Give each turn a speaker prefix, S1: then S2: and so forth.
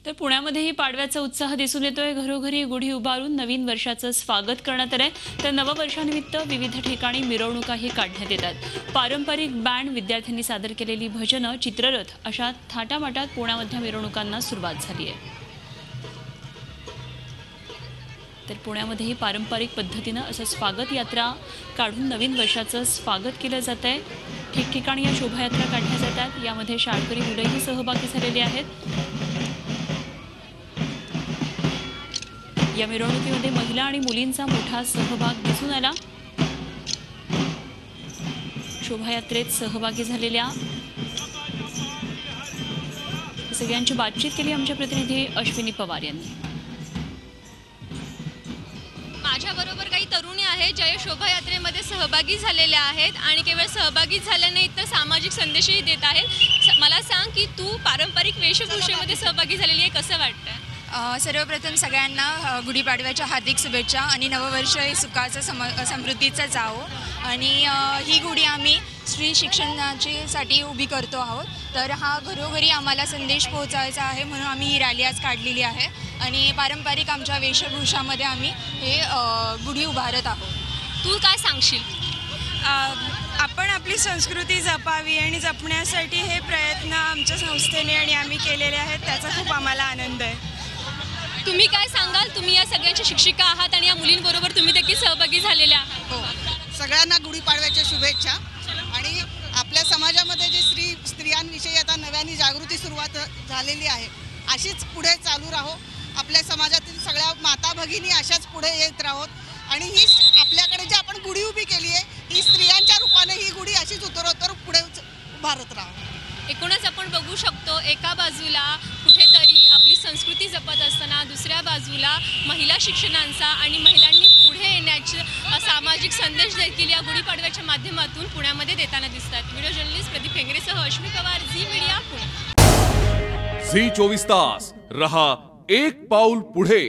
S1: तर पुण्यामध्येही पाडव्याचा उत्साह दिसून येतोय। घरोघरी गुढी उभारून नवीन वर्षाचं स्वागत करण्यात आलंय। तर नववर्षानिमित्त विविध ठिकाणी मिरवणुकाही काढण्यात येतात। पारंपरिक बँड, विद्यार्थ्यांनी सादर केलेली भजनं, चित्ररथ अशा थाटामाटात पुण्यामध्ये मिरवणुकांना सुरुवात झाली आहे। तर पुण्यामध्येही पारंपरिक पद्धतीनं असं स्वागत यात्रा काढून नवीन वर्षाचं स्वागत केलं जात आहे। ठिकठिकाणी या शोभायात्रा काढल्या जातात। यामध्ये शाळकरी मुलंही सहभागी झालेली आहेत। या मिरवणुकीमध्ये महिला आणि मुलींचा मोठा सहभाग दिसून आला। शोभायात्रेत सहभागी झालेल्या सगळ्यांची बातचीत केली आमच्या प्रतिनिधी अश्विनी पवार यांनी।
S2: माझ्याबरोबर काही तरुणी आहेत ज्या या शोभायात्रेमध्ये सहभागी झालेल्या आहेत आणि केवळ सहभागी झाले नाही तर सामाजिक संदेशही देत आहेत। मला सांग की तू पारंपरिक वेशभूषेमध्ये सहभागी झालेली आहे, कसं वाटतं?
S3: सर्वप्रथम सगळ्यांना गुढीपाडव्याच्या हार्दिक शुभेच्छा आणि नववर्ष हे सुखाचं समृद्धीचं जावो। आणि ही गुढी आम्ही स्त्री शिक्षणासाठी उभी करतो आहोत। तर हा घरोघरी आम्हाला संदेश पोहोचायचा आहे म्हणून आम्ही ही रॅली आज काढलेली आहे आणि पारंपरिक आमच्या वेशभूषामध्ये आम्ही हे गुढी उभारत आहोत।
S2: तू काय सांगशील?
S4: आपण आपली संस्कृती जपावी आणि जपण्यासाठी हे प्रयत्न आमच्या संस्थेने आणि आम्ही केलेले आहेत, त्याचा खूप आम्हाला आनंद आहे।
S2: तुम्ही काय सांगाल? तुम्ही या सगळ्यांच्या शिक्षिका आहात आणि या मुलींबरोबर तुम्ही देखील सहभागी झालेल्या आहात।
S5: हो, सगळ्यांना गुढीपाडव्याच्या शुभेच्छा। आणि आपल्या समाजामध्ये जे स्त्रियांविषयी आता नव्याने जागृती सुरुवात झालेली आहे, अशीच पुढे चालू राहो। आपल्या समाजातील सगळ्या माता भगिनी अशाच पुढे येत राहोत आणि ही आपल्याकडे जी आपण गुढी उभी केली आहे ही स्त्रियांच्या रूपाने ही गुढी अशीच उत्तरोत्तर पुढे उभारत राहो।
S2: एकूणच आपण बघू शकतो, एका बाजूला कुठेतरी आपली संस्कृती जपत असताना दुसऱ्या बाजूला महिला शिक्षणाचा आणि महिलांनी पुढे येण्याचे सामाजिक संदेश देखील या गुढीपाडव्याच्या माध्यमातून पुण्यामध्ये देताना दिसतात। व्हिडिओ जर्नलिस्ट प्रदीप फेंगरेसह अश्विनी पवार, झी मीडिया, पुणे।
S6: झी 24 तास रहा एक पाऊल पुढे।